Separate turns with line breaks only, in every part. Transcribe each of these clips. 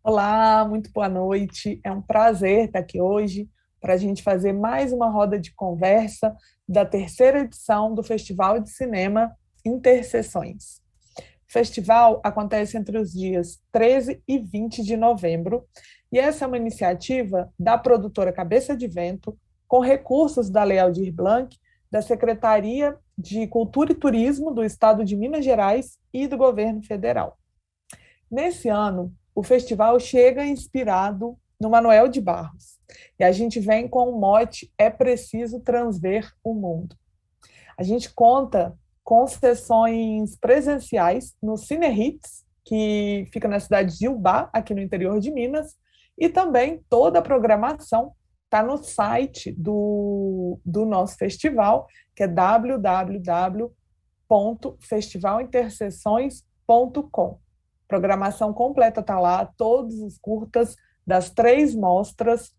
Olá, muito boa noite. É um prazer estar aqui hoje para a gente fazer mais uma roda de conversa da terceira edição do Festival de Cinema Interseções. O festival acontece entre os dias 13 e 20 de novembro e essa é uma iniciativa da produtora Cabeça de Vento, com recursos da Lei Aldir Blanc, da Secretaria de Cultura e Turismo do Estado de Minas Gerais e do Governo Federal. Nesse ano, o festival chega inspirado no Manuel de Barros. E a gente vem com o mote É Preciso Transver o Mundo. A gente conta com sessões presenciais no Cine Hits, que fica na cidade de Ubá, aqui no interior de Minas, e também toda a programação está no site do nosso festival, que é www.festivalinterseções.com. Programação completa está lá, todos os curtas das três mostras,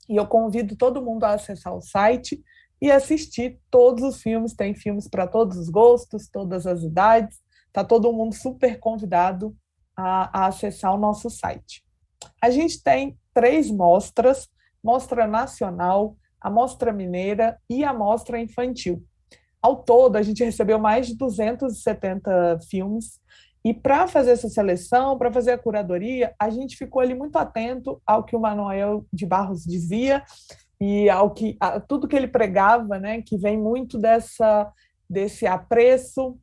e eu convido todo mundo a acessar o site e assistir todos os filmes. Tem filmes para todos os gostos, todas as idades. Está todo mundo super convidado a acessar o nosso site. A gente tem três mostras: Mostra Nacional, a Mostra Mineira e a Mostra Infantil. Ao todo, a gente recebeu mais de 270 filmes, e para fazer essa seleção, para fazer a curadoria, a gente ficou ali muito atento ao que o Manuel de Barros dizia e a tudo que ele pregava, né, que vem muito desse apreço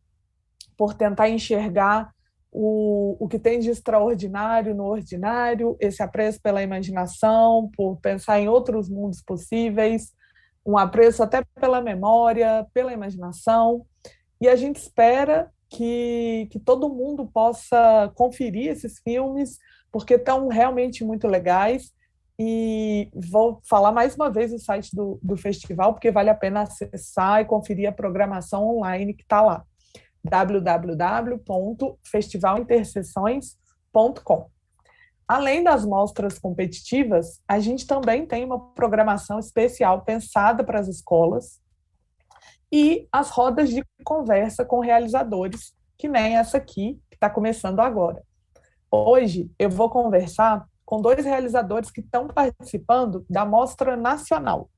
por tentar enxergar o que tem de extraordinário no ordinário, esse apreço pela imaginação, por pensar em outros mundos possíveis, um apreço até pela memória, pela imaginação, e a gente espera que todo mundo possa conferir esses filmes, porque estão realmente muito legais. E vou falar mais uma vez o site do festival, porque vale a pena acessar e conferir a programação online que está lá: www.festivalinterseções.com. Além das mostras competitivas, a gente também tem uma programação especial pensada para as escolas e as rodas de conversa com realizadores, que nem essa aqui, que está começando agora. Hoje eu vou conversar com dois realizadores que estão participando da Mostra Nacional.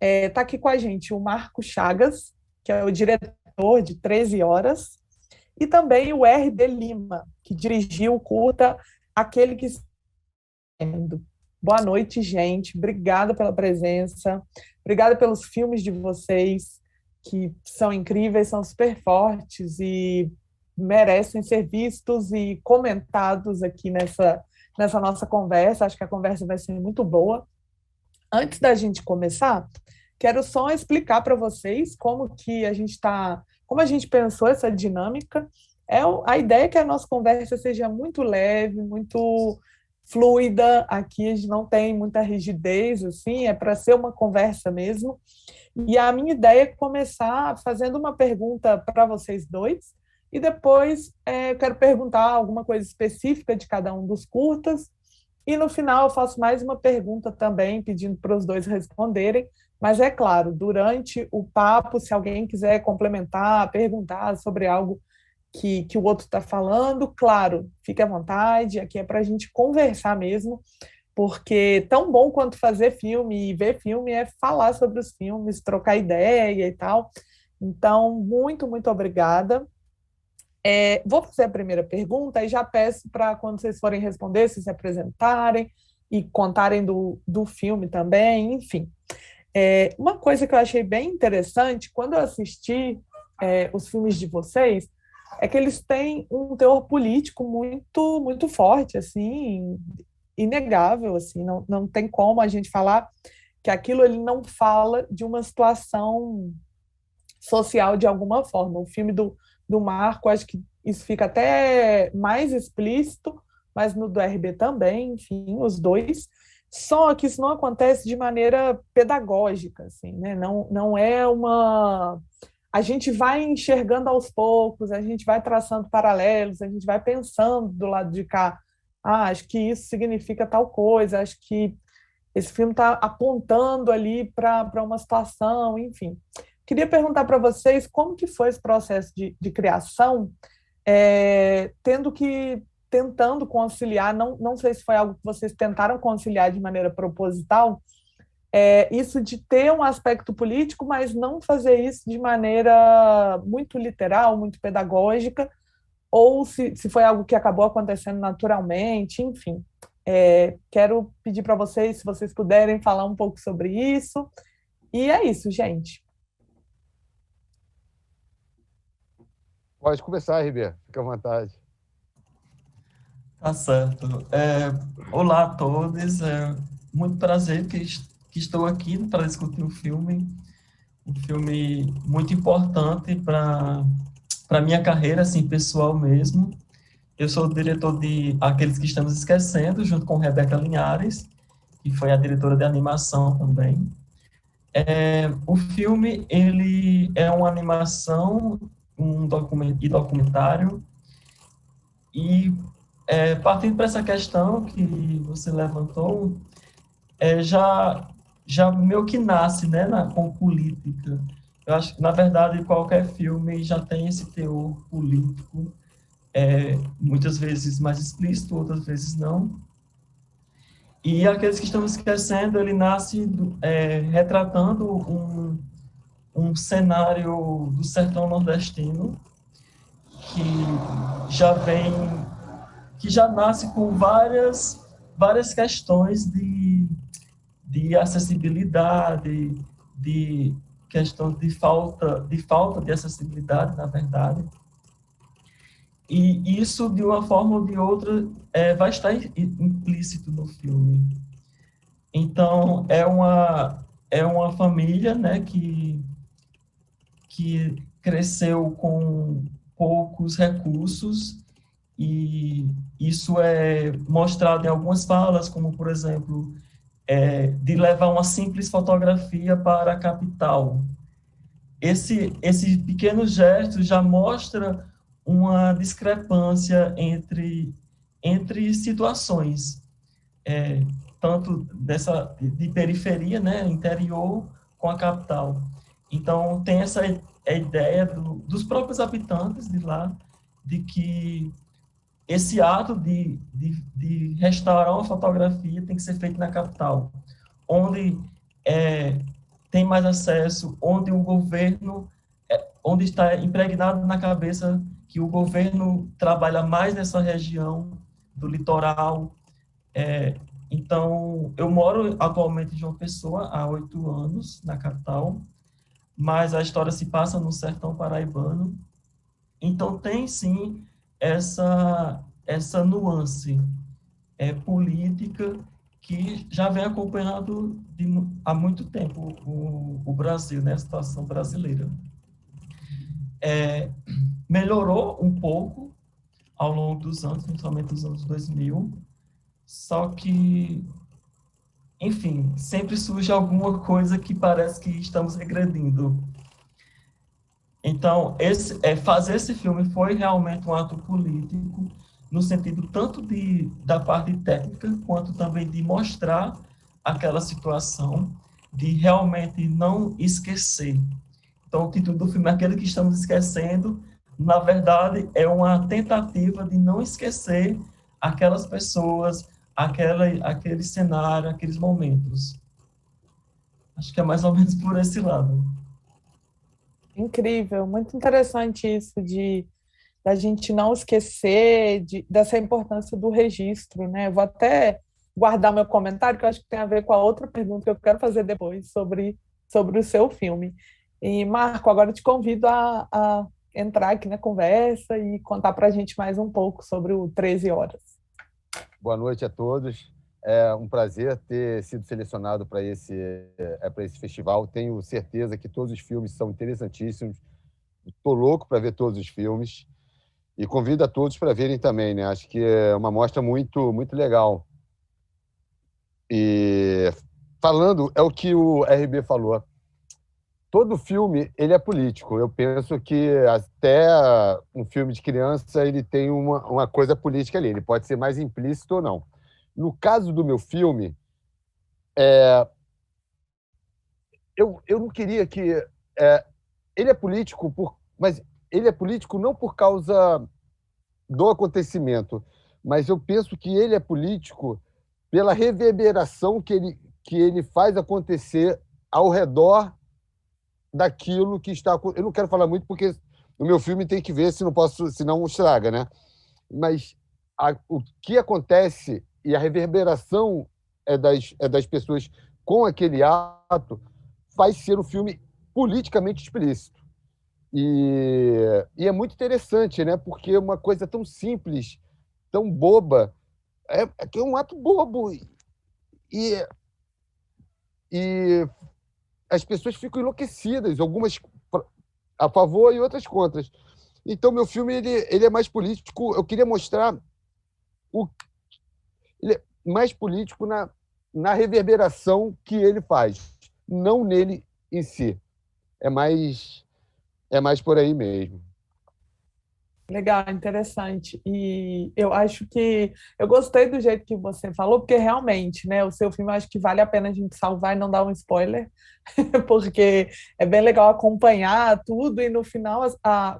Está aqui com a gente o Marco Chagas, que é o diretor de 13 Horas, e também o R.D. Lima, que dirigiu o curta Aquele que Sendo. Boa noite, gente. Obrigada pela presença. Obrigada pelos filmes de vocês, que são incríveis, são super fortes e merecem ser vistos e comentados aqui nessa nossa conversa. Acho que a conversa vai ser muito boa. Antes da gente começar, quero só explicar para vocês como a gente pensou essa dinâmica. A ideia é que a nossa conversa seja muito leve, muito fluida. Aqui a gente não tem muita rigidez, assim, é para ser uma conversa mesmo. E a minha ideia é começar fazendo uma pergunta para vocês dois, e depois eu quero perguntar alguma coisa específica de cada um dos curtas, e no final eu faço mais uma pergunta também, pedindo para os dois responderem. Mas é claro, durante o papo, se alguém quiser complementar, perguntar sobre algo que o outro está falando, claro, fique à vontade. Aqui é para a gente conversar mesmo, porque tão bom quanto fazer filme e ver filme é falar sobre os filmes, trocar ideia e tal. Então, muito, muito obrigada. Vou fazer a primeira pergunta e já peço para, quando vocês forem responder, se apresentarem e contarem do filme também, enfim. Uma coisa que eu achei bem interessante, quando eu assisti os filmes de vocês, é que eles têm um teor político muito, muito forte, assim, inegável, assim, não tem como a gente falar que aquilo ele não fala de uma situação social de alguma forma. O filme do Marco, acho que isso fica até mais explícito, mas no do RB também, enfim, os dois. Só que isso não acontece de maneira pedagógica, assim, né? Não é uma. A gente vai enxergando aos poucos, a gente vai traçando paralelos, a gente vai pensando do lado de cá. Acho que isso significa tal coisa, acho que esse filme está apontando ali para uma situação, enfim. Queria perguntar para vocês como que foi esse processo de criação, tendo que tentando conciliar, não sei se foi algo que vocês tentaram conciliar de maneira proposital, isso de ter um aspecto político, mas não fazer isso de maneira muito literal, muito pedagógica, ou se foi algo que acabou acontecendo naturalmente, enfim. Quero pedir para vocês, se vocês puderem, falar um pouco sobre isso. E é isso, gente.
Pode começar, Ribeiro. Fica à vontade.
Tá certo. Olá a todos. É muito prazer que estou aqui para discutir um filme muito importante para minha carreira, assim, pessoal mesmo. Eu sou o diretor de Aqueles que Estamos Esquecendo, junto com Rebeca Linhares, que foi a diretora de animação também. O filme, ele é uma animação, um documentário, e partindo para essa questão que você levantou, já meio que nasce, né, com política. Eu acho que, na verdade, qualquer filme já tem esse teor político, muitas vezes mais explícito, outras vezes não. E Aqueles que Estamos Esquecendo, ele nasce retratando um cenário do sertão nordestino que já vem, que já nasce com várias questões de acessibilidade, de questão de falta de acessibilidade, na verdade. E isso, de uma forma ou de outra, vai estar implícito no filme. Então, é uma família, né, que cresceu com poucos recursos, e isso é mostrado em algumas falas, como, por exemplo, de levar uma simples fotografia para a capital. Esse pequeno gesto já mostra uma discrepância entre situações, tanto de periferia, né, interior, com a capital. Então, tem essa ideia dos próprios habitantes de lá, de que esse ato de restaurar uma fotografia tem que ser feito na capital, onde tem mais acesso, onde o governo, onde está impregnado na cabeça que o governo trabalha mais nessa região do litoral. Então, eu moro atualmente em João Pessoa há 8 anos, na capital, mas a história se passa no sertão paraibano. Então, tem sim essa nuance política que já vem acompanhando há muito tempo o Brasil, né, a situação brasileira. Melhorou um pouco ao longo dos anos, principalmente dos anos 2000, só que, enfim, sempre surge alguma coisa que parece que estamos regredindo. Então, fazer esse filme foi realmente um ato político, no sentido tanto da parte técnica, quanto também de mostrar aquela situação, de realmente não esquecer. Então, o título do filme é Aquele que Estamos Esquecendo, na verdade, é uma tentativa de não esquecer aquelas pessoas, aquele cenário, aqueles momentos. Acho que é mais ou menos por esse lado.
Incrível, muito interessante isso da gente não esquecer dessa importância do registro, né? Eu vou até guardar meu comentário, que eu acho que tem a ver com a outra pergunta que eu quero fazer depois sobre o seu filme. E, Marco, agora eu te convido a entrar aqui na conversa e contar para a gente mais um pouco sobre o 13 Horas.
Boa noite a todos. É um prazer ter sido selecionado para esse festival. Tenho certeza que todos os filmes são interessantíssimos. Estou louco para ver todos os filmes. E convido a todos para verem também, né? Acho que é uma mostra muito, muito legal. E falando, é o que o RB falou. Todo filme, ele é político. Eu penso que até um filme de criança, ele tem uma coisa política ali. Ele pode ser mais implícito ou não. No caso do meu filme, eu não queria que... ele é político, mas ele é político não por causa do acontecimento, mas eu penso que ele é político pela reverberação que ele faz acontecer ao redor daquilo que está... Eu não quero falar muito porque no meu filme tem que ver, se não posso, senão estraga, né? Mas o que acontece e a reverberação das pessoas com aquele ato faz ser um filme politicamente explícito. E é muito interessante, né? Porque é uma coisa tão simples, tão boba, que é um ato bobo. E as pessoas ficam enlouquecidas, algumas a favor e outras contra. Então, meu filme ele é mais político. Eu queria mostrar ele é mais político na reverberação que ele faz, não nele em si. É mais por aí mesmo.
Legal, interessante. E eu acho que eu gostei do jeito que você falou, porque realmente, né, o seu filme eu acho que vale a pena a gente salvar e não dar um spoiler, porque é bem legal acompanhar tudo e no final,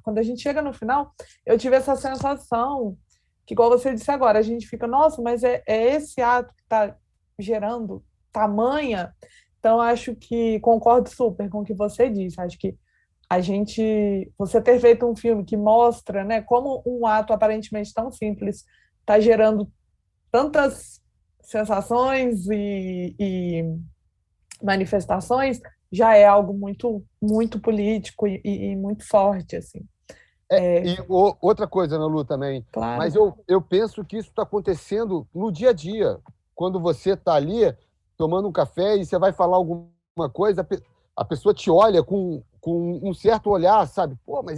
quando a gente chega no final, eu tive essa sensação que, igual você disse agora, a gente fica, nossa, mas é esse ato que está gerando tamanha. Então, acho que concordo super com o que você disse. Acho que você ter feito um filme que mostra, né, como um ato aparentemente tão simples está gerando tantas sensações e manifestações, já é algo muito, muito político e muito forte, assim.
E outra coisa, Ana Lu, também.
Claro.
Mas eu penso que isso está acontecendo no dia a dia. Quando você está ali tomando um café e você vai falar alguma coisa, a pessoa te olha com um certo olhar, sabe? Pô, mas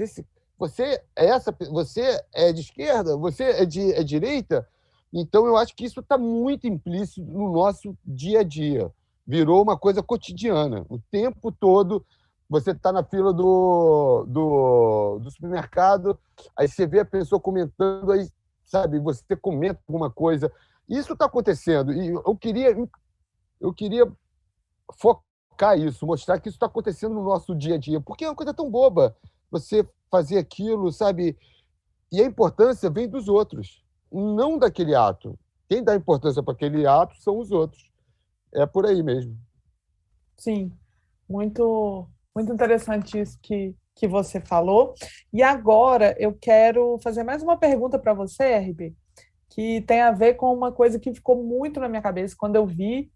você é de esquerda? Você é de direita? Então, eu acho que isso está muito implícito no nosso dia a dia. Virou uma coisa cotidiana. O tempo todo você está na fila do supermercado, aí você vê a pessoa comentando, aí, sabe, você comenta alguma coisa. Isso está acontecendo. E eu queria focar isso, mostrar que isso está acontecendo no nosso dia a dia, porque é uma coisa tão boba você fazer aquilo, sabe? E a importância vem dos outros, não daquele ato. Quem dá importância para aquele ato são os outros. É por aí mesmo.
Sim, muito, muito interessante isso que você falou. E agora eu quero fazer mais uma pergunta para você, RB, que tem a ver com uma coisa que ficou muito na minha cabeça quando eu vi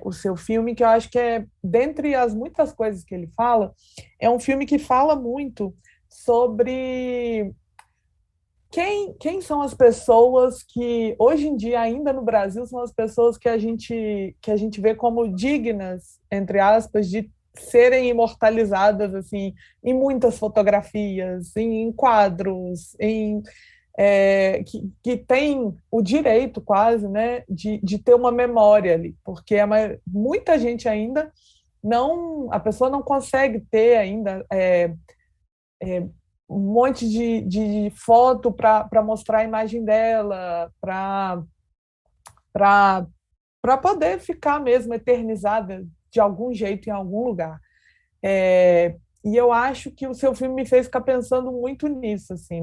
o seu filme, que eu acho que dentre as muitas coisas que ele fala, é um filme que fala muito sobre quem são as pessoas que, hoje em dia, ainda no Brasil, são as pessoas que a gente vê como dignas, entre aspas, de serem imortalizadas assim, em muitas fotografias, em quadros, que tem o direito quase, né, de ter uma memória ali, porque muita gente ainda a pessoa não consegue ter ainda um monte de foto para mostrar a imagem dela, para poder ficar mesmo eternizada de algum jeito em algum lugar. E eu acho que o seu filme me fez ficar pensando muito nisso, assim,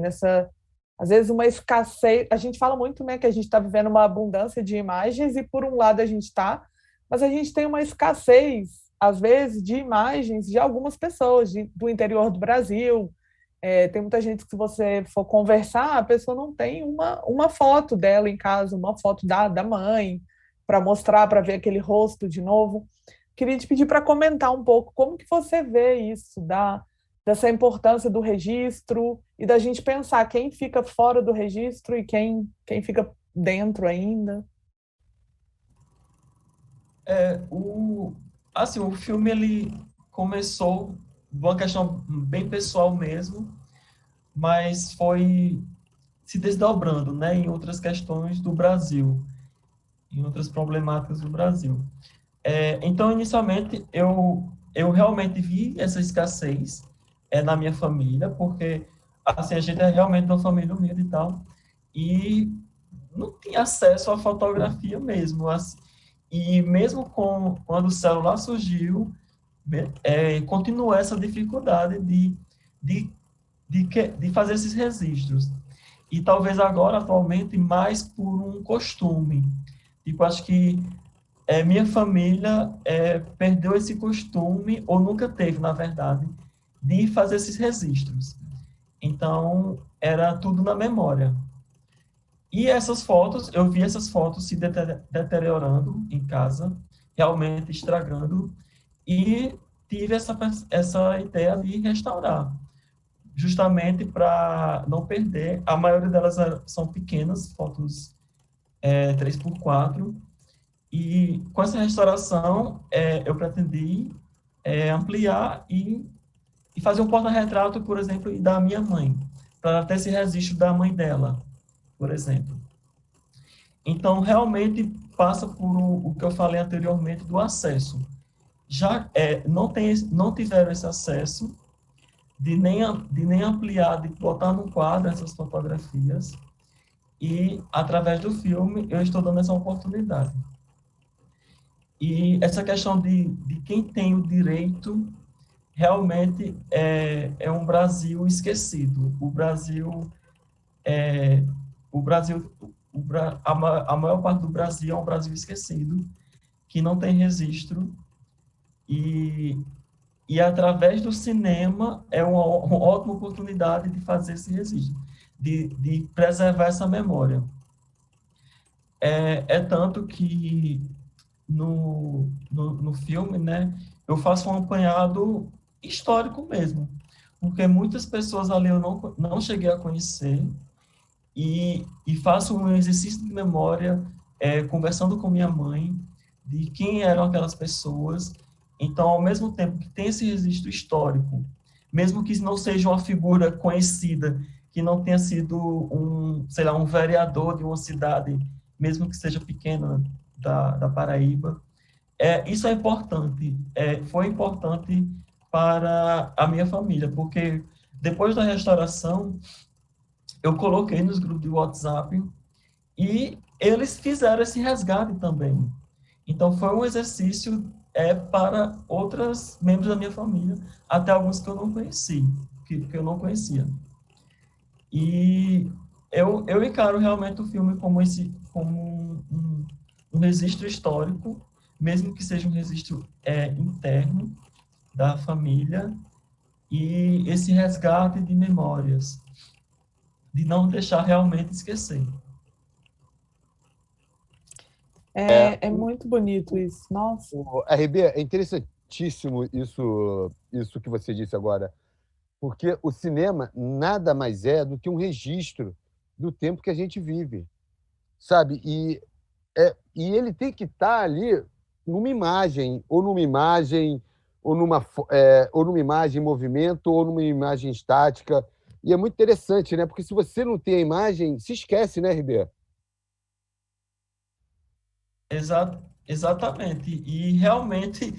às vezes uma escassez. A gente fala muito, né, que a gente está vivendo uma abundância de imagens e por um lado a gente está, mas a gente tem uma escassez às vezes de imagens de algumas pessoas do interior do Brasil. Tem muita gente que, se você for conversar, a pessoa não tem uma foto dela em casa, uma foto da mãe, para mostrar, para ver aquele rosto de novo. Queria te pedir para comentar um pouco como que você vê isso, dessa importância do registro e da gente pensar quem fica fora do registro e quem fica dentro ainda.
O filme ele começou de uma questão bem pessoal mesmo, mas foi se desdobrando, né, em outras questões do Brasil, em outras problemáticas do Brasil. Então, inicialmente, eu realmente vi essa escassez na minha família, porque assim, a gente é realmente uma família humilde e tal, e não tinha acesso à fotografia mesmo. Assim, e mesmo quando o celular surgiu, continuou essa dificuldade de fazer esses registros. e talvez agora, atualmente, mais por um costume. Tipo, acho que minha família perdeu esse costume, ou nunca teve, na verdade, de fazer esses registros. Então, era tudo na memória. E essas fotos, eu vi essas fotos se deteriorando em casa, realmente estragando, e tive essa ideia de restaurar, justamente para não perder. A maioria delas são pequenas, fotos 3x4, e com essa restauração eu pretendi ampliar e fazer um porta-retrato, por exemplo, da minha mãe, para ter esse registro da mãe dela, por exemplo. Então, realmente passa por o que eu falei anteriormente do acesso. Já não tiveram esse acesso de nem ampliar, de botar no quadro essas fotografias, e através do filme eu estou dando essa oportunidade. E essa questão de quem tem o direito realmente é um Brasil esquecido. O Brasil, a maior parte do Brasil é um Brasil esquecido, que não tem registro, e através do cinema é uma ótima oportunidade de fazer esse registro, de preservar essa memória. Tanto que no filme, né, eu faço um apanhado histórico mesmo, porque muitas pessoas ali eu não cheguei a conhecer, e faço um exercício de memória, conversando com minha mãe, de quem eram aquelas pessoas. Então, ao mesmo tempo que tem esse registro histórico, mesmo que não seja uma figura conhecida, que não tenha sido sei lá, um vereador de uma cidade, mesmo que seja pequena, da Paraíba, isso é importante. Foi importante para a minha família, porque depois da restauração, eu coloquei nos grupos de WhatsApp e eles fizeram esse resgate também. Então, foi um exercício para outros membros da minha família, até alguns que eu não conheci, que eu não conhecia. E eu encaro realmente o filme como um registro histórico, mesmo que seja um registro interno da família, e esse resgate de memórias, de não deixar realmente esquecer.
É muito bonito isso, nossa.
RB, é interessantíssimo isso que você disse agora, porque o cinema nada mais é do que um registro do tempo que a gente vive, sabe? E ele tem que estar ali numa imagem, ou numa imagem, ou numa imagem em movimento, ou numa imagem estática. E é muito interessante, né? Porque se você não tem a imagem, se esquece, né, RB?
Exatamente. E realmente,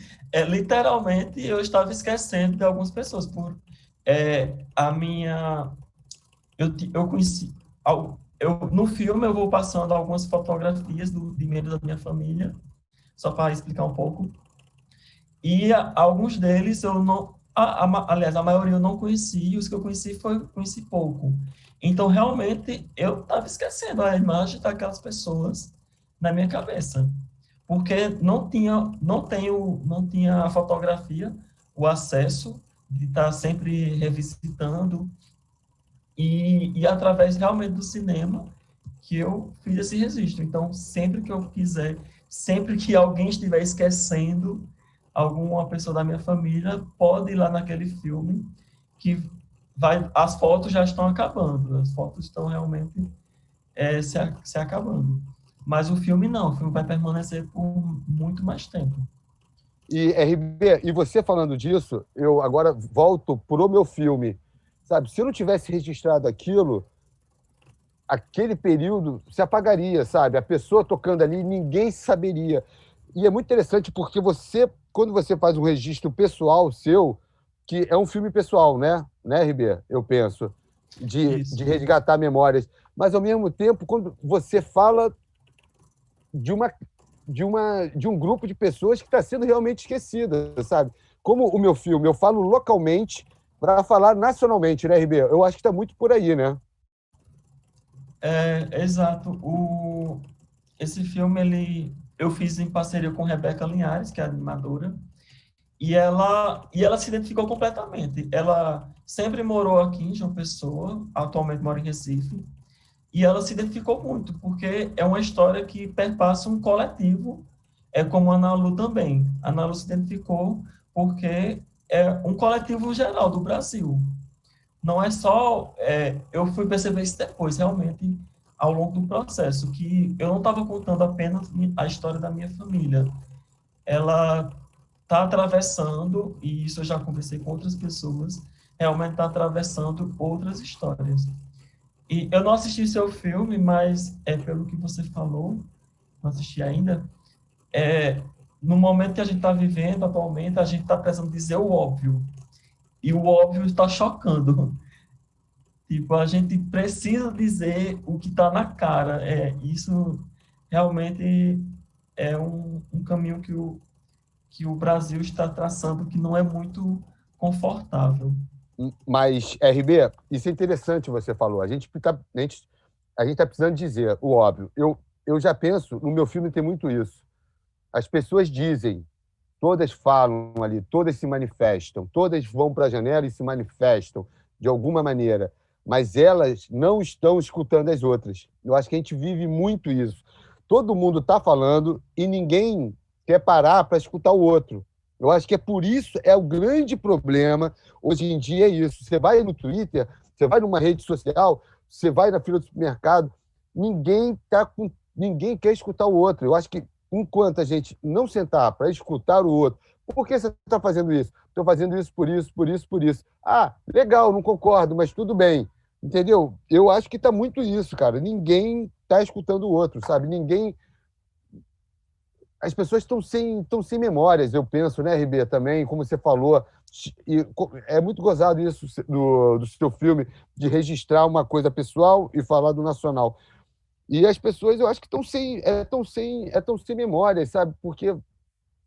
literalmente, eu estava esquecendo de algumas pessoas. A minha. Eu conheci. No filme, eu vou passando algumas fotografias de membros da minha família, só para explicar um pouco. E alguns deles eu não. Aliás, a maioria eu não conheci, e os que eu conheci pouco. Então, realmente, eu estava esquecendo a imagem daquelas pessoas na minha cabeça, porque não tinha a fotografia, o acesso de estar sempre revisitando, e através realmente do cinema que eu fiz esse registro. Então, sempre que eu quiser, sempre que alguém estiver esquecendo, alguma pessoa da minha família pode ir lá naquele filme, que as fotos já estão acabando, as fotos estão realmente se acabando. Mas o filme não, o filme vai permanecer por muito mais tempo.
E, RB, e você falando disso, eu agora volto pro meu filme. Sabe, se eu não tivesse registrado aquilo, aquele período se apagaria, sabe? A pessoa tocando ali, ninguém saberia. E é muito interessante porque quando você faz um registro pessoal seu, que é um filme pessoal, né, RB? Eu penso, de resgatar memórias. Mas, ao mesmo tempo, quando você fala de um grupo de pessoas que está sendo realmente esquecida, sabe? Como o meu filme, eu falo localmente para falar nacionalmente, né, RB? Eu acho que está muito por aí, né?
Exato. Esse filme, eu fiz em parceria com Rebeca Linhares, que é animadora, e ela se identificou completamente. Ela sempre morou aqui em João Pessoa, atualmente mora em Recife, e ela se identificou muito, porque é uma história que perpassa um coletivo, como a Ana Lu também. A Ana Lu se identificou porque é um coletivo geral do Brasil. Não é só... eu fui perceber isso depois, realmente, ao longo do processo, que eu não estava contando apenas a história da minha família. Ela está atravessando, e isso eu já conversei com outras pessoas, realmente está atravessando outras histórias. E eu não assisti seu filme, mas pelo que você falou, não assisti ainda, no momento que a gente está vivendo atualmente, a gente está precisando dizer o óbvio. E o óbvio está chocando. Tipo, a gente precisa dizer o que está na cara. Isso realmente é um caminho que o Brasil está traçando que não é muito confortável.
Mas, RB, isso é interessante você falou. A gente tá precisando dizer o óbvio. Eu já penso, no meu filme tem muito isso. As pessoas dizem, todas falam ali, todas se manifestam, todas vão para a janela e se manifestam de alguma maneira, mas elas não estão escutando as outras. Eu acho que a gente vive muito isso. Todo mundo está falando e ninguém quer parar para escutar o outro. Eu acho que é por isso, é o grande problema hoje em dia, é isso. Você vai no Twitter, você vai numa rede social, você vai na fila do supermercado, ninguém quer escutar o outro. Eu acho que enquanto a gente não sentar para escutar o outro, por que você está fazendo isso? Estou fazendo isso por isso, por isso, por isso. Ah, legal, não concordo, mas tudo bem. Entendeu? Eu acho que está muito isso, cara. Ninguém está escutando o outro, sabe? Ninguém. As pessoas estão sem memórias, eu penso, né, RB, também, como você falou. E é muito gozado isso do seu filme, de registrar uma coisa pessoal e falar do nacional. E as pessoas, eu acho que estão sem memória, sabe? Porque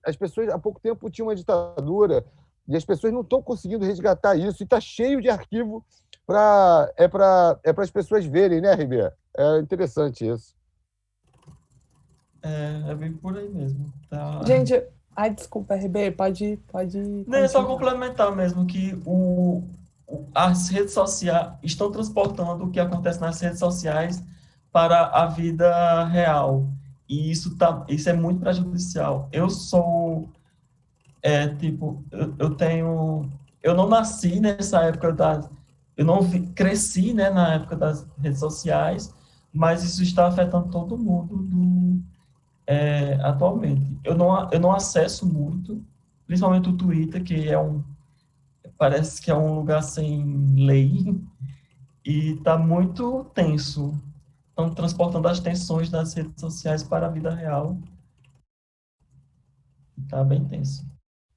as pessoas, há pouco tempo, tinham uma ditadura e as pessoas não estão conseguindo resgatar isso. E está cheio de arquivo para as pessoas verem, né, RB? É interessante isso.
É bem por aí mesmo. Tá?
Gente, ai, desculpa, RB, pode
Não, é só
continuar.
complementar mesmo que as redes sociais estão transportando o que acontece nas redes sociais para a vida real. E isso é muito prejudicial. Eu não nasci nessa época eu não cresci, né, na época das redes sociais, mas isso está afetando todo mundo atualmente. Eu não acesso muito, principalmente o Twitter, que parece que é um lugar sem lei, e está muito tenso. Estão transportando as tensões das redes sociais para a vida real. Está bem tenso.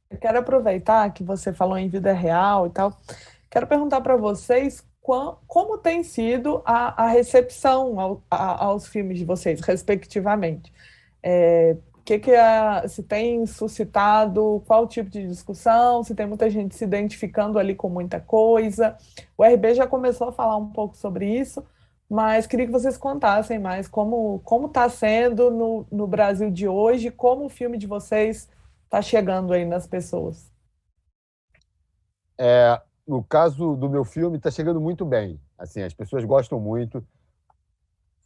Eu quero aproveitar que você falou em vida real e tal. Quero perguntar para vocês como tem sido a recepção aos filmes de vocês, respectivamente. Se tem suscitado, qual tipo de discussão, se tem muita gente se identificando ali com muita coisa. O RB já começou a falar um pouco sobre isso, mas queria que vocês contassem mais como está sendo no Brasil de hoje, como o filme de vocês está chegando aí nas pessoas.
No caso do meu filme, está chegando muito bem. Assim, as pessoas gostam muito,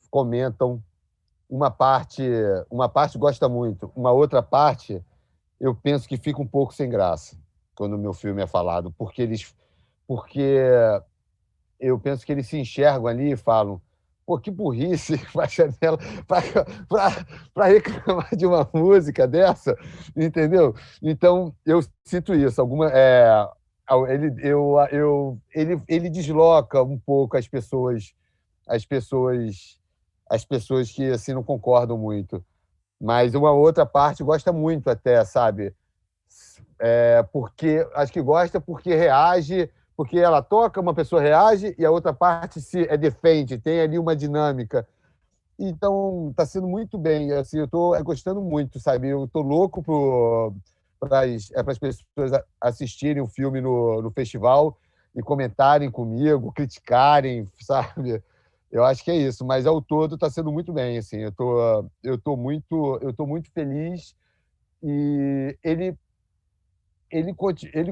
comentam. Uma parte gosta muito, uma outra parte eu penso que fica um pouco sem graça quando o meu filme é falado, porque eu penso que eles se enxergam ali e falam: pô, que burrice pra janela para reclamar de uma música dessa, entendeu? Então eu sinto isso. Ele desloca um pouco as pessoas as pessoas que assim não concordam muito. Mas uma outra parte gosta muito até, sabe? Porque acho que gosta porque reage, porque ela toca, uma pessoa reage e a outra parte se defende, tem ali uma dinâmica. Então, está sendo muito bem. Assim, eu estou gostando muito, sabe? Eu estou louco para as pessoas assistirem o filme no festival e comentarem comigo, criticarem, sabe? Eu acho que é isso, mas ao todo está sendo muito bem, assim. Eu tô muito feliz e ele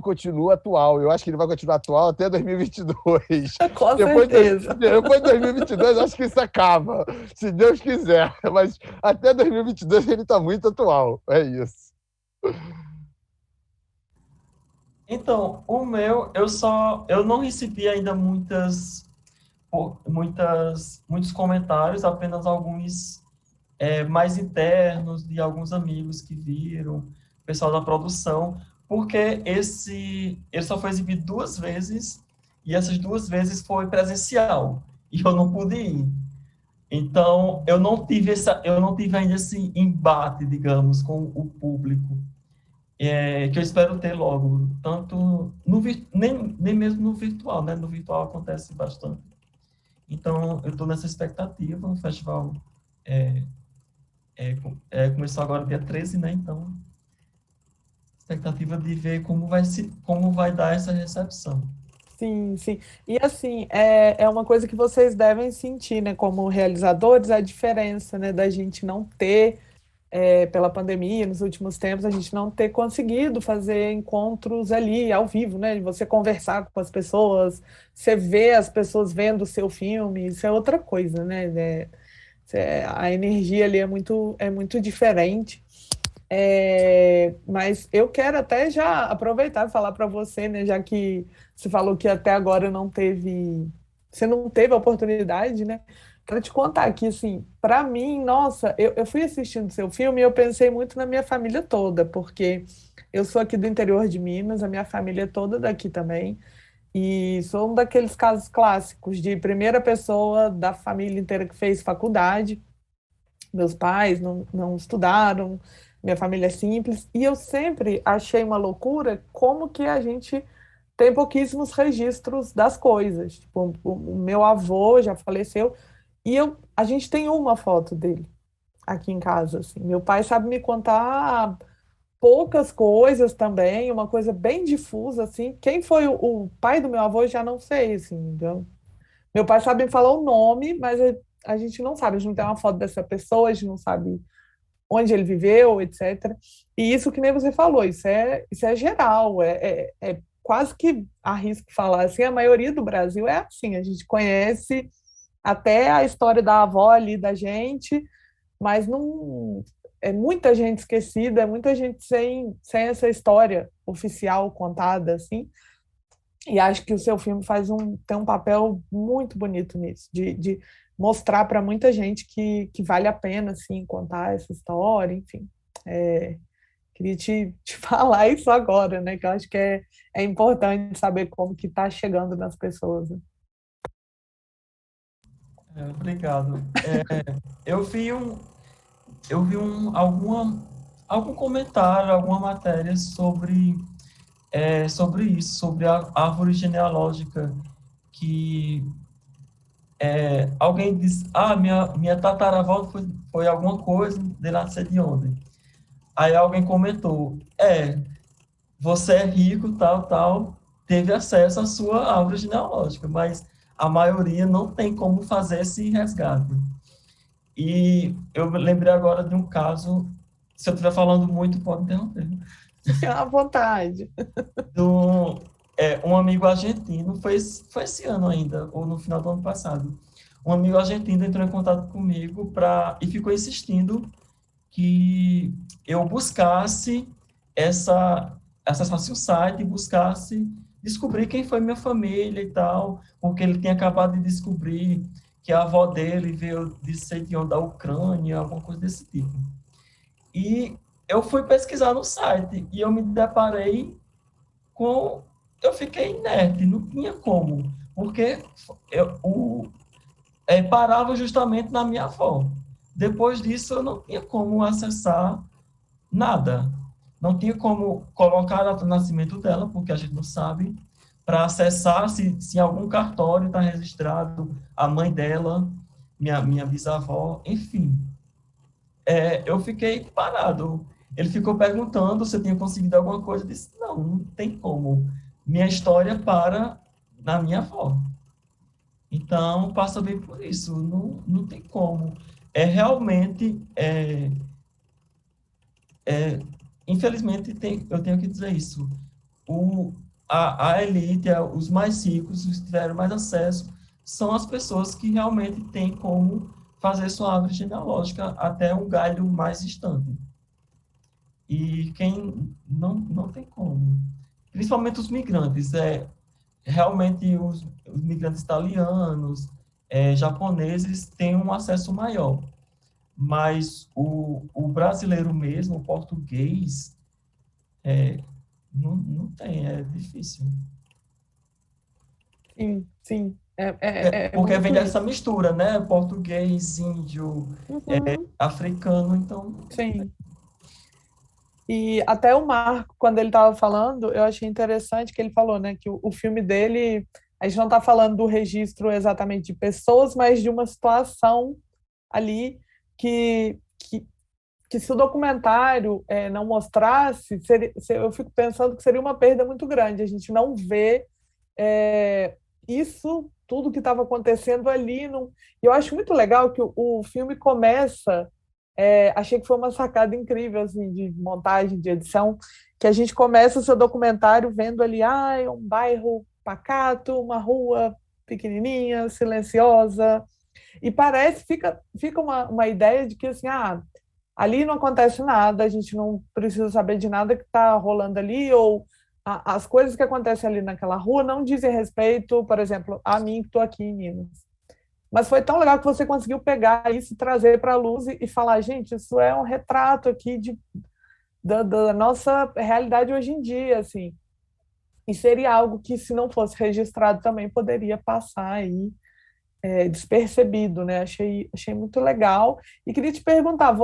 continua atual. Eu acho que ele vai continuar atual até 2022.
Com
Depois
certeza.
depois de 2022, acho que isso acaba, se Deus quiser. Mas até 2022 ele está muito atual. É isso.
Então, o meu, eu não recebi ainda muitos comentários, apenas alguns mais internos de alguns amigos que viram, pessoal da produção, porque ele só foi exibido 2 vezes, e essas 2 vezes foi presencial, e eu não pude ir. Então, eu não tive ainda esse embate, digamos, com o público, que eu espero ter logo, tanto nem mesmo no virtual, né? No virtual acontece bastante. Então, eu estou nessa expectativa, o festival é, começou agora dia 13, né? Então, expectativa de ver como vai dar essa recepção.
Sim, sim. E assim, é uma coisa que vocês devem sentir, né, como realizadores, a diferença, né, da gente não ter, pela pandemia, nos últimos tempos, a gente não ter conseguido fazer encontros ali, ao vivo, né, de você conversar com as pessoas, você vê as pessoas vendo o seu filme, isso é outra coisa, né, a energia ali é muito diferente. Mas eu quero até já aproveitar e falar para você, né, já que você falou que até agora você não teve a oportunidade, né? Quero te contar aqui, assim, para mim, nossa, eu fui assistindo seu filme e eu pensei muito na minha família toda, porque eu sou aqui do interior de Minas, a minha família é toda daqui também, e sou um daqueles casos clássicos de primeira pessoa da família inteira que fez faculdade. Meus pais não estudaram, minha família é simples, e eu sempre achei uma loucura como que a gente tem pouquíssimos registros das coisas. Tipo, o meu avô já faleceu, e a gente tem uma foto dele aqui em casa, assim. Meu pai sabe me contar poucas coisas também, uma coisa bem difusa, assim. Quem foi o pai do meu avô, eu já não sei, assim. Então, meu pai sabe me falar o nome, mas a gente não sabe, a gente não tem uma foto dessa pessoa, a gente não sabe onde ele viveu, etc. E isso que nem você falou, isso é geral, é quase que arrisco falar assim, a maioria do Brasil é assim, a gente conhece até a história da avó ali da gente, mas não é muita gente esquecida, é muita gente sem essa história oficial contada assim. E acho que o seu filme tem um papel muito bonito nisso, de mostrar para muita gente que vale a pena assim, contar essa história, enfim. É, queria te falar isso agora, né? Que eu acho que é importante saber como que está chegando nas pessoas. Né?
Obrigado. Eu vi algum comentário, alguma matéria sobre isso, sobre a árvore genealógica, que alguém disse, minha tataravó foi alguma coisa de lá de sei de onde. Aí alguém comentou, você é rico, tal, tal, teve acesso à sua árvore genealógica, mas a maioria não tem como fazer esse resgate. E eu lembrei agora de um caso, se eu estiver falando muito, pode interromper,
À vontade.
um amigo argentino, foi esse ano ainda, ou no final do ano passado, um amigo argentino entrou em contato comigo e ficou insistindo que eu buscasse acessasse o site e buscasse descobrir quem foi minha família e tal, porque ele tinha acabado de descobrir que a avó dele veio de sei de onde, da Ucrânia, alguma coisa desse tipo. E eu fui pesquisar no site e eu me deparei com... Eu fiquei inerte, não tinha como, porque parava justamente na minha avó. Depois disso, eu não tinha como acessar nada. Não tinha como colocar a data de nascimento dela, porque a gente não sabe, para acessar se algum cartório está registrado a mãe dela, minha bisavó, enfim. Eu fiquei parado. Ele ficou perguntando se eu tinha conseguido alguma coisa. Eu disse, não tem como. Minha história para na minha avó. Então, passa bem por isso, não tem como. É realmente, infelizmente, eu tenho que dizer isso. A elite, os mais ricos, os que tiveram mais acesso, são as pessoas que realmente têm como fazer sua árvore genealógica até um galho mais distante. E quem não tem como. Principalmente os migrantes, realmente os migrantes italianos, japoneses têm um acesso maior, mas o brasileiro mesmo, o português, não tem, é difícil.
Sim, sim. É
Porque
muito
vem dessa
isso.
mistura, né? Português, índio,
Uhum,
africano, então.
sim. E até o Marco, quando ele estava falando, eu achei interessante que ele falou, né, que o filme dele, a gente não está falando do registro exatamente de pessoas, mas de uma situação ali que se o documentário não mostrasse, eu fico pensando que seria uma perda muito grande. A gente não vê isso, tudo que estava acontecendo ali. E eu acho muito legal que o filme começa. Achei que foi uma sacada incrível assim, de montagem, de edição, que a gente começa o seu documentário vendo ali um bairro pacato, uma rua pequenininha, silenciosa, e fica uma ideia de que assim, ali não acontece nada, a gente não precisa saber de nada que está rolando ali, ou as coisas que acontecem ali naquela rua não dizem respeito, por exemplo, a mim que estou aqui em Minas. Mas foi tão legal que você conseguiu pegar isso, trazer para a luz e falar, gente, isso é um retrato aqui da nossa realidade hoje em dia, assim. E seria algo que, se não fosse registrado, também poderia passar aí despercebido, né? Achei muito legal. E queria te perguntar,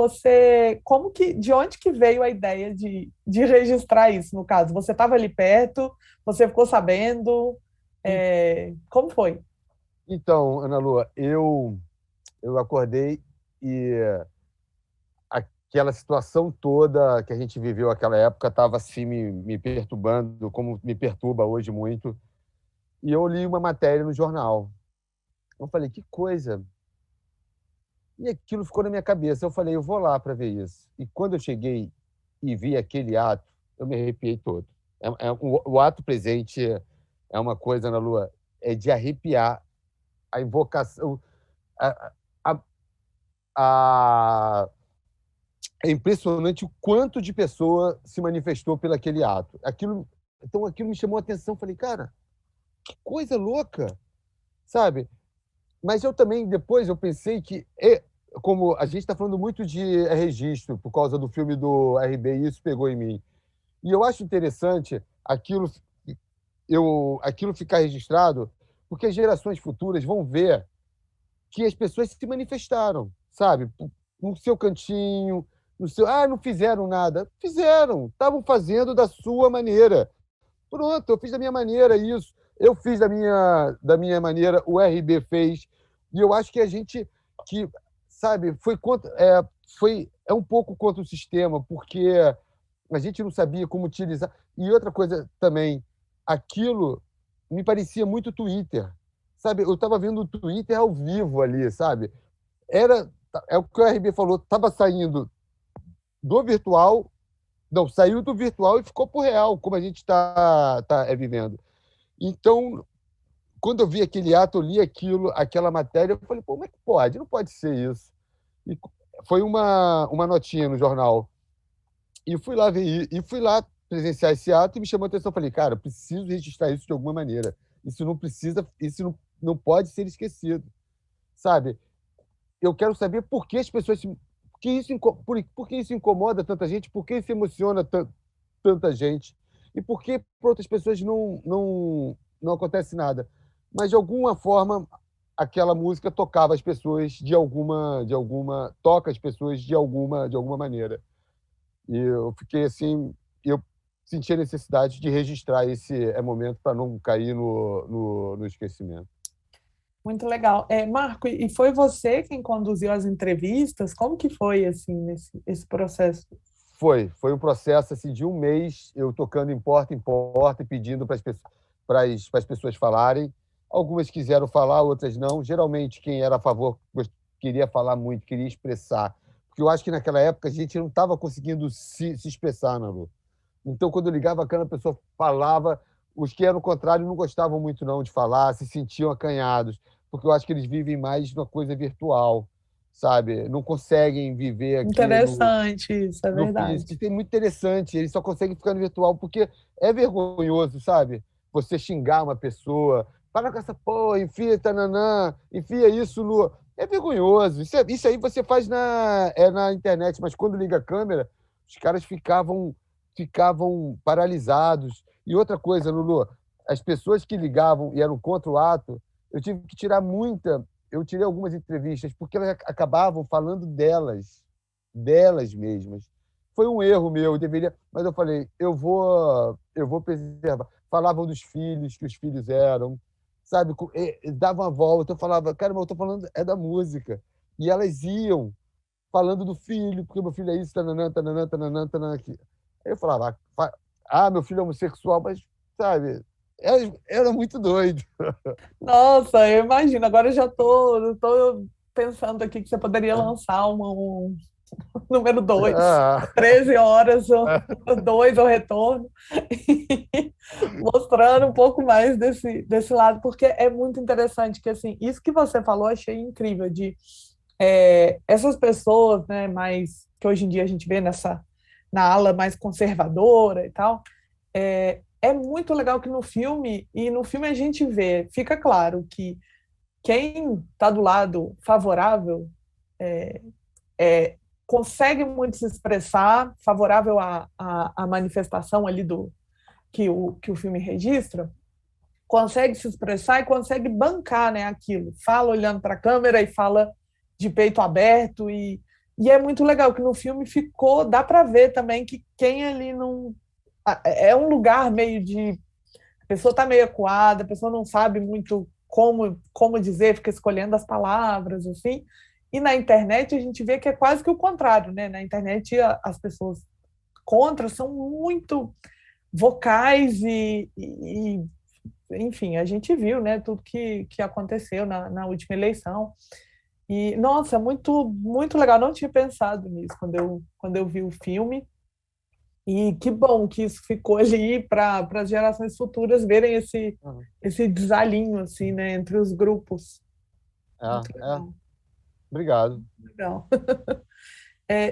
de onde que veio a ideia de registrar isso, no caso? Você estava ali perto, você ficou sabendo, como foi?
Então, Ana Lua, eu acordei e aquela situação toda que a gente viveu naquela época estava assim me perturbando, como me perturba hoje muito. E eu li uma matéria no jornal. Eu falei, que coisa. E aquilo ficou na minha cabeça. Eu falei, eu vou lá para ver isso. E quando eu cheguei e vi aquele ato, eu me arrepiei todo. O ato presente é uma coisa, Ana Lua, é de arrepiar a invocação. A, a, a, é impressionante o quanto de pessoa se manifestou pelo aquele ato. Então, aquilo me chamou a atenção. Falei, cara, que coisa louca, sabe? Mas eu também, depois, eu pensei que, como a gente está falando muito de registro, por causa do filme do RB, e isso pegou em mim. E eu acho interessante aquilo ficar registrado, porque as gerações futuras vão ver que as pessoas se manifestaram, sabe? No seu cantinho, no seu. Ah, não fizeram nada. Fizeram, estavam fazendo da sua maneira. Pronto, eu fiz da minha maneira isso. Eu fiz da minha maneira, o RB fez. E eu acho que a gente, que, sabe, é um pouco contra o sistema, porque a gente não sabia como utilizar. E outra coisa também, aquilo me parecia muito Twitter. Sabe, eu estava vendo o Twitter ao vivo ali, sabe? Era, é o que o RB falou, estava saindo do virtual, não, saiu do virtual e ficou para o real, como a gente está vivendo. Então, quando eu vi aquele ato, eu li aquela matéria, eu falei, pô, como é que pode? Não pode ser isso. E foi uma notinha no jornal. E fui lá presenciar esse ato e me chamou a atenção. Eu falei, cara, eu preciso registrar isso de alguma maneira. Isso não pode ser esquecido, sabe? Eu quero saber por que as pessoas por que isso incomoda tanta gente, por que isso emociona tanta gente e por que para outras pessoas não acontece nada. Mas de alguma forma aquela música tocava as pessoas toca as pessoas de alguma maneira. E eu fiquei assim, eu senti a necessidade de registrar esse momento para não cair no esquecimento.
Muito legal. Marco, e foi você quem conduziu as entrevistas? Como que foi assim esse processo?
Foi um processo assim, de um mês, eu tocando em porta e pedindo para as pessoas falarem. Algumas quiseram falar, outras não. Geralmente, quem era a favor queria falar muito, queria expressar. Porque eu acho que naquela época a gente não estava conseguindo se expressar, Nalu. Então, quando eu ligava a câmera, a pessoa falava. Os que eram o contrário não gostavam muito não de falar, se sentiam acanhados, porque eu acho que eles vivem mais numa coisa virtual, sabe? Não conseguem viver aquilo
Interessante, isso é
no
verdade.
físico. Isso é muito interessante. Eles só conseguem ficar no virtual porque é vergonhoso, sabe? Você xingar uma pessoa, para com essa porra, enfia tananã, enfia isso no. É vergonhoso. Isso aí você faz na internet, mas quando liga a câmera, os caras ficavam paralisados. E outra coisa, Lulu, as pessoas que ligavam e eram contra o ato, eu tive que tirar muita. Eu tirei algumas entrevistas, porque elas acabavam falando delas mesmas. Foi um erro meu, eu deveria, mas eu falei, eu vou preservar. Falavam dos filhos, que os filhos eram, sabe? Dava uma volta, eu falava, cara, mas eu tô falando é da música. E elas iam falando do filho, porque meu filho é isso, tananã, tananã, tananã, tananã. Aqui. Aí eu falava, meu filho é homossexual, mas, sabe, era muito doido.
Nossa, eu imagino. Agora eu já tô pensando aqui que você poderia lançar um número 2,
Ah,
13 horas, o 2, o retorno, mostrando um pouco mais desse lado, porque é muito interessante que, assim, isso que você falou, eu achei incrível, de essas pessoas, né, mais, que hoje em dia a gente vê na ala mais conservadora e tal, é muito legal que no filme a gente vê, fica claro que quem está do lado favorável é, consegue muito se expressar, favorável à manifestação ali que o filme registra, consegue se expressar e consegue bancar, né, aquilo. Fala olhando para a câmera e fala de peito aberto e é muito legal que no filme dá para ver também que quem ali não é um lugar meio de a pessoa está meio acuada, a pessoa não sabe muito como dizer, fica escolhendo as palavras, assim. E na internet a gente vê que é quase que o contrário, né? Na internet as pessoas contra são muito vocais enfim, a gente viu, né, tudo que aconteceu na última eleição. E, nossa, muito, muito legal. Não tinha pensado nisso quando eu vi o filme. E que bom que isso ficou ali para as gerações futuras verem esse desalinho assim, né, entre os grupos. Muito
é.
legal.
Obrigado.
Legal.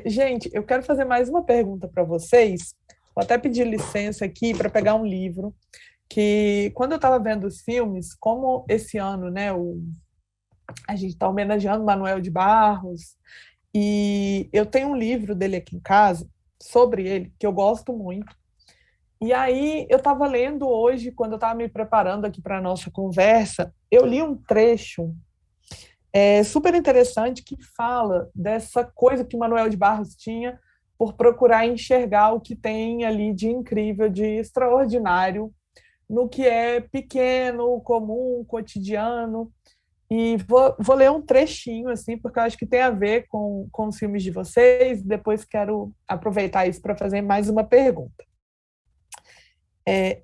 Gente, eu quero fazer mais uma pergunta para vocês. Vou até pedir licença aqui para pegar um livro que, quando eu estava vendo os filmes, como esse ano, né, a gente está homenageando Manuel de Barros, e eu tenho um livro dele aqui em casa, sobre ele, que eu gosto muito. E aí, eu estava lendo hoje, quando eu estava me preparando aqui para a nossa conversa, eu li um trecho super interessante que fala dessa coisa que Manuel de Barros tinha por procurar enxergar o que tem ali de incrível, de extraordinário, no que é pequeno, comum, cotidiano. E vou ler um trechinho, assim, porque eu acho que tem a ver com os filmes de vocês, depois quero aproveitar isso para fazer mais uma pergunta.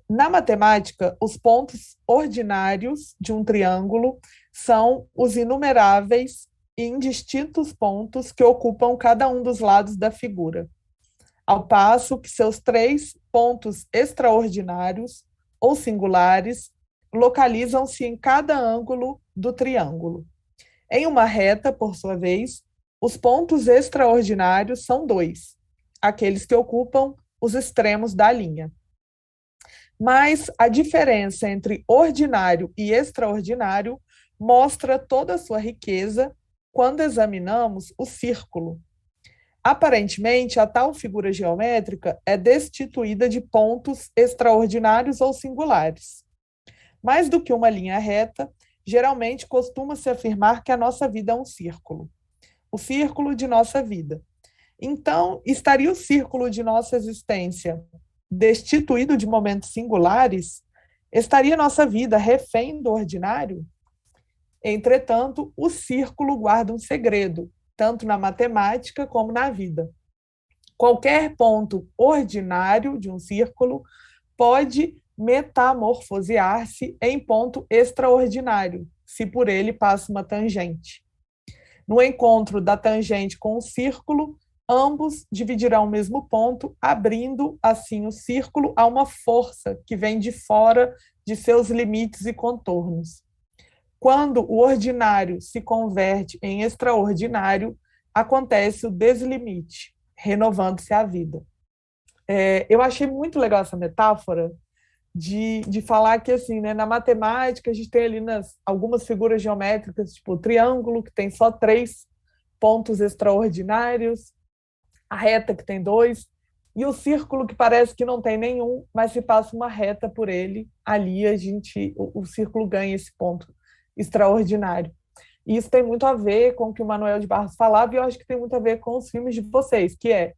Na matemática, os pontos ordinários de um triângulo são os inumeráveis e indistintos pontos que ocupam cada um dos lados da figura, ao passo que seus 3 pontos extraordinários ou singulares localizam-se em cada ângulo do triângulo. Em uma reta, por sua vez, os pontos extraordinários são 2, aqueles que ocupam os extremos da linha. Mas a diferença entre ordinário e extraordinário mostra toda a sua riqueza quando examinamos o círculo. Aparentemente, a tal figura geométrica é destituída de pontos extraordinários ou singulares. Mais do que uma linha reta, geralmente costuma-se afirmar que a nossa vida é um círculo. O círculo de nossa vida. Então, estaria o círculo de nossa existência destituído de momentos singulares? Estaria nossa vida refém do ordinário? Entretanto, o círculo guarda um segredo, tanto na matemática como na vida. Qualquer ponto ordinário de um círculo pode metamorfosear-se em ponto extraordinário, se por ele passa uma tangente. No encontro da tangente com o círculo, ambos dividirão o mesmo ponto, abrindo assim o círculo a uma força que vem de fora de seus limites e contornos. Quando o ordinário se converte em extraordinário, acontece o deslimite, renovando-se a vida. Eu achei muito legal essa metáfora de falar que, assim, né, na matemática, a gente tem ali algumas figuras geométricas, tipo o triângulo, que tem só 3 pontos extraordinários, a reta, que tem 2, e o círculo, que parece que não tem nenhum, mas se passa uma reta por ele, ali o círculo ganha esse ponto extraordinário. E isso tem muito a ver com o que o Manuel de Barros falava, e eu acho que tem muito a ver com os filmes de vocês, que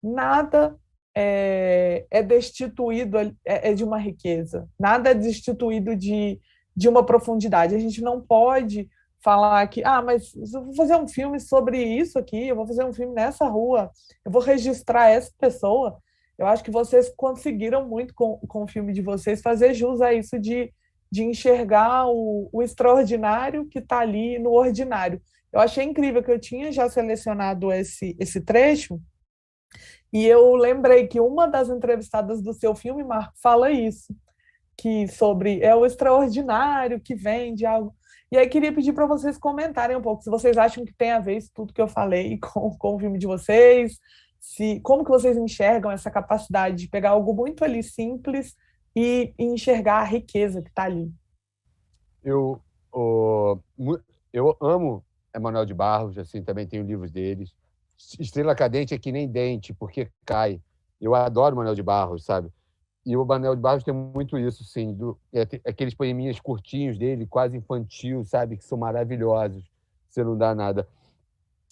nada é destituído de uma riqueza, nada é destituído de uma profundidade. A gente não pode falar que, mas eu vou fazer um filme sobre isso aqui, eu vou fazer um filme nessa rua, eu vou registrar essa pessoa. Eu acho que vocês conseguiram muito com o filme de vocês fazer jus a isso de enxergar o extraordinário que está ali no ordinário. Eu achei incrível que eu tinha já selecionado esse trecho, e eu lembrei que uma das entrevistadas do seu filme, Marco, fala isso, que sobre o extraordinário que vem de algo. E aí queria pedir para vocês comentarem um pouco, se vocês acham que tem a ver isso tudo que eu falei com o filme de vocês, como que vocês enxergam essa capacidade de pegar algo muito ali simples e enxergar a riqueza que está ali.
Eu amo Manuel de Barros, assim, também tenho livros deles. Estrela Cadente é que nem dente, porque cai. Eu adoro Manuel de Barros, sabe? E o Manuel de Barros tem muito isso, sim, aqueles poeminhas curtinhos dele, quase infantil, sabe? Que são maravilhosos, você não dá nada.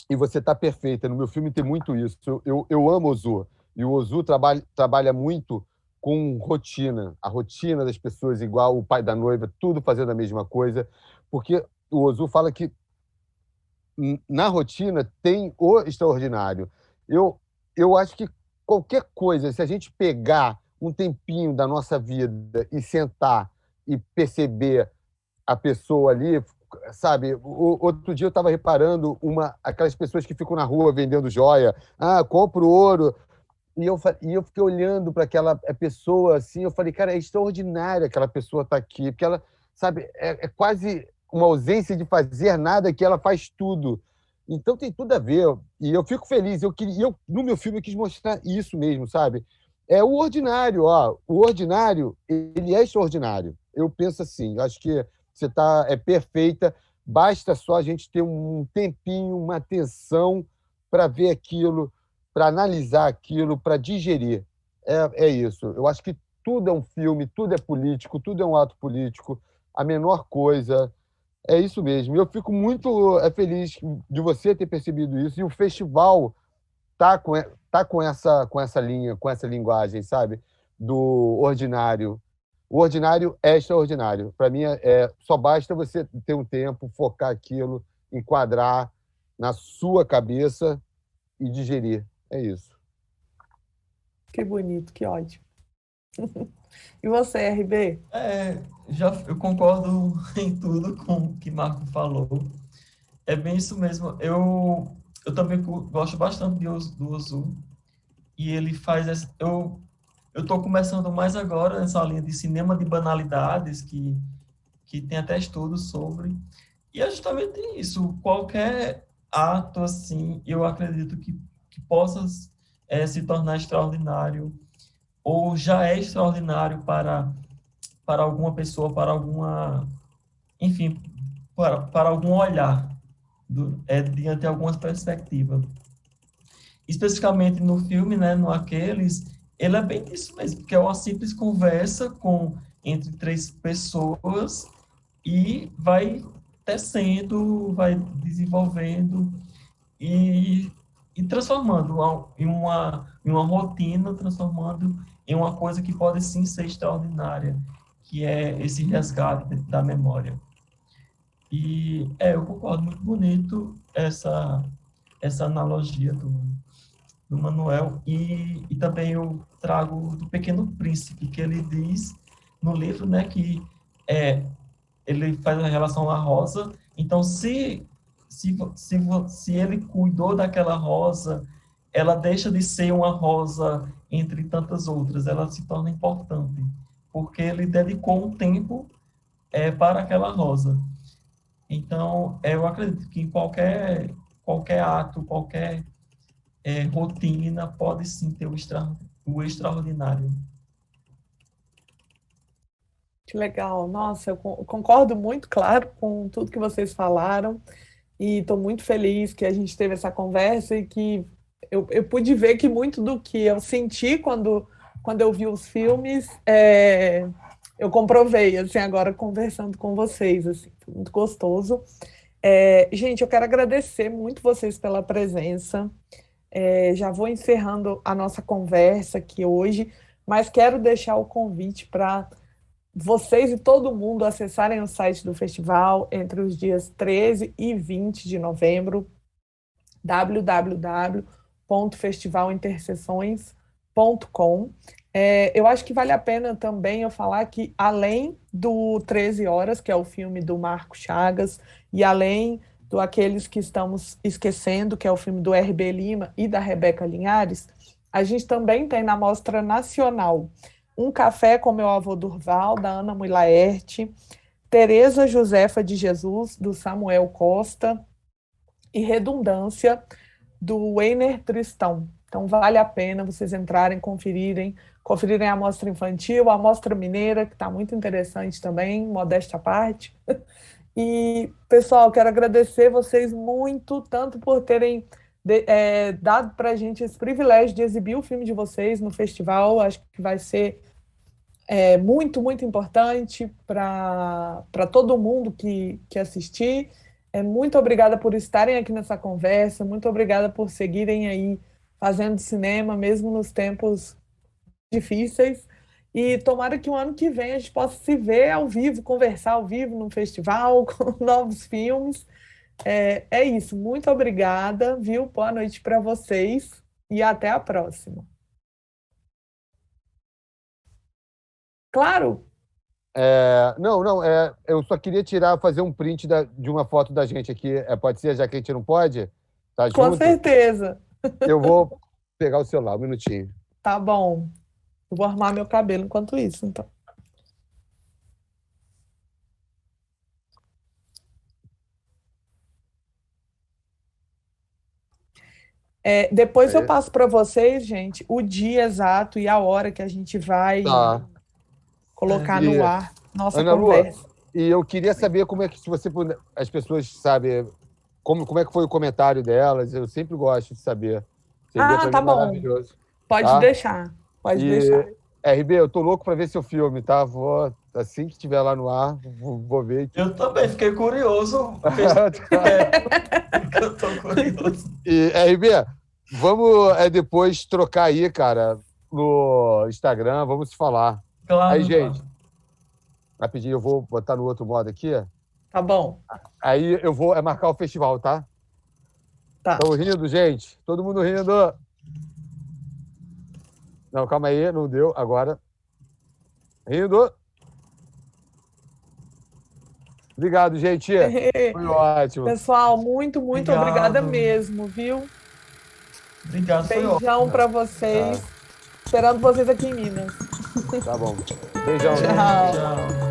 E você está perfeita. No meu filme tem muito isso. Eu amo Ozu. E o Ozu trabalha muito com rotina. A rotina das pessoas, igual o pai da noiva, tudo fazendo a mesma coisa. Porque o Ozu fala que na rotina tem o extraordinário. Eu acho que qualquer coisa, se a gente pegar um tempinho da nossa vida e sentar e perceber a pessoa ali, sabe? Outro dia eu estava reparando aquelas pessoas que ficam na rua vendendo joia. Compro ouro. E eu fiquei olhando para aquela pessoa assim, eu falei, cara, é extraordinário aquela pessoa estar aqui, porque ela, sabe, é quase uma ausência de fazer nada que ela faz tudo. Então tem tudo a ver. E eu fico feliz. No meu filme eu quis mostrar isso mesmo, sabe? É o ordinário, ó. O ordinário, ele é extraordinário. Eu penso assim, eu acho que você é perfeita. Basta só a gente ter um tempinho, uma atenção para ver aquilo, para analisar aquilo, para digerir. É isso. Eu acho que tudo é um filme, tudo é político, tudo é um ato político. A menor coisa. É isso mesmo. Eu fico muito feliz de você ter percebido isso. E o festival tá com essa linha, com essa linguagem, sabe? Do ordinário. O ordinário é extraordinário. Para mim, só basta você ter um tempo, focar aquilo, enquadrar na sua cabeça e digerir. É isso.
Que bonito, que ótimo. E você, RB?
Eu concordo em tudo com o que Marco falou. É bem isso mesmo. Eu também gosto bastante do Ozu. E ele faz... Eu estou começando mais agora nessa linha de cinema de banalidades, que tem até estudos sobre. E é justamente isso. Qualquer ato, assim, eu acredito que possa se tornar extraordinário, ou já é extraordinário para alguma pessoa, para alguma... Enfim, para algum olhar, diante de algumas perspectivas. Especificamente no filme, né, no Aqueles, ele é bem isso mesmo, porque é uma simples conversa entre 3 pessoas e vai tecendo, vai desenvolvendo e transformando em uma rotina, transformando em uma coisa que pode sim ser extraordinária, que é esse resgate da memória. E eu concordo, muito bonito essa analogia do Manuel, e também eu trago do Pequeno Príncipe, que ele diz no livro, né, que ele faz a relação à rosa. Então, se ele cuidou daquela rosa, ela deixa de ser uma rosa entre tantas outras, ela se torna importante, porque ele dedicou um tempo para aquela rosa. Então, eu acredito que em qualquer ato, qualquer rotina, pode sim ter o extraordinário.
Que legal. Nossa, eu concordo muito, claro, com tudo que vocês falaram. E estou muito feliz que a gente teve essa conversa e que eu pude ver que muito do que eu senti quando eu vi os filmes, eu comprovei, assim, agora conversando com vocês, assim, foi muito gostoso. Gente, eu quero agradecer muito vocês pela presença. Já vou encerrando a nossa conversa aqui hoje, mas quero deixar o convite para vocês e todo mundo acessarem o site do festival entre os dias 13 e 20 de novembro, www.festivalinterseções.com. Eu acho que vale a pena também eu falar que, além do 13 Horas, que é o filme do Marco Chagas, e além do Aqueles que Estamos Esquecendo, que é o filme do R.B. Lima e da Rebeca Linhares, a gente também tem na Mostra Nacional Um Café com Meu Avô Durval, da Ana Mui Laerte, Tereza Josefa de Jesus, do Samuel Costa, e Redundância, do Weiner Tristão. Então, vale a pena vocês entrarem, conferirem a mostra infantil, a mostra mineira, que está muito interessante também, modéstia à parte. E, pessoal, quero agradecer vocês muito, tanto por terem dado para a gente esse privilégio de exibir o filme de vocês no festival. Acho que vai ser muito, muito importante para todo mundo que assistir. Muito obrigada por estarem aqui nessa conversa, muito obrigada por seguirem aí fazendo cinema, mesmo nos tempos difíceis. E tomara que o ano que vem a gente possa se ver ao vivo, conversar ao vivo no festival, com novos filmes. É isso, muito obrigada, viu? Boa noite para vocês e até a próxima. Claro.
Eu só queria fazer um print de uma foto da gente aqui. Pode ser, já que a gente não pode? Tá junto?
Com certeza.
Eu vou pegar o celular, um minutinho.
Tá bom. Eu vou arrumar meu cabelo enquanto isso, então. Depois eu passo para vocês, gente, o dia exato e a hora que a gente vai colocar no ar nossa
Ana
conversa.
Lu, e eu queria saber como é que, se você puder, as pessoas sabem como é que foi o comentário delas. Eu sempre gosto de saber.
Tá bom.
Maravilhoso.
Pode deixar. Pode deixar.
RB, eu tô louco para ver seu filme, tá? Assim que estiver lá no ar, vou ver.
Eu também fiquei curioso. Eu tô curioso.
E, RB, vamos depois trocar aí, cara, no Instagram, vamos se falar.
Claro.
Aí, gente, rapidinho, eu vou botar no outro modo aqui.
Tá bom.
Aí eu vou marcar o festival, tá?
Tá.
Estão rindo, gente? Todo mundo rindo. Não, calma aí, não deu. Agora. Rindo. Obrigado, gente. Foi ótimo.
Pessoal, muito, muito obrigada mesmo, viu?
Obrigado.
Beijão para vocês. Esperando vocês aqui em Minas.
Tá bom. Beijão.
Tchau.